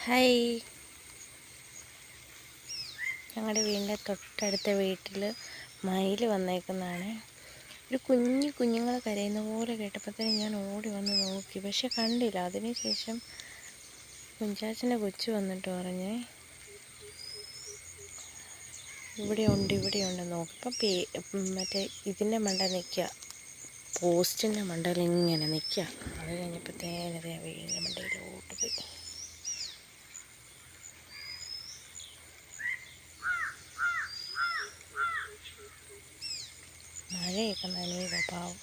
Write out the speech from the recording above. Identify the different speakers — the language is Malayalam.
Speaker 1: ഹായ്, ഞങ്ങളുടെ വീടിൻ്റെ തൊട്ടടുത്ത വീട്ടിൽ മയിൽ വന്നേക്കുന്നതാണ്. ഒരു കുഞ്ഞുങ്ങൾ കരയുന്ന പോലെ കേട്ടപ്പോഴത്തേനും ഞാൻ ഓടി വന്ന് നോക്കി, പക്ഷെ കണ്ടില്ല. അതിനുശേഷം കുഞ്ചാച്ചൻ്റെ കൊച്ചു വന്നിട്ട് പറഞ്ഞേ ഇവിടെയുണ്ട് നോക്കാം. മറ്റേ ഇതിൻ്റെ മണ്ട നിൽക്കുക, പോസ്റ്റിൻ്റെ മണ്ടയിൽ ഇങ്ങനെ നിൽക്കുക. അത് കഴിഞ്ഞപ്പോഴത്തേനതേ വീടിൻ്റെ മണ്ടയിലോട്ട് പോയി. മഴയൊക്കെ നനയുക പാവം.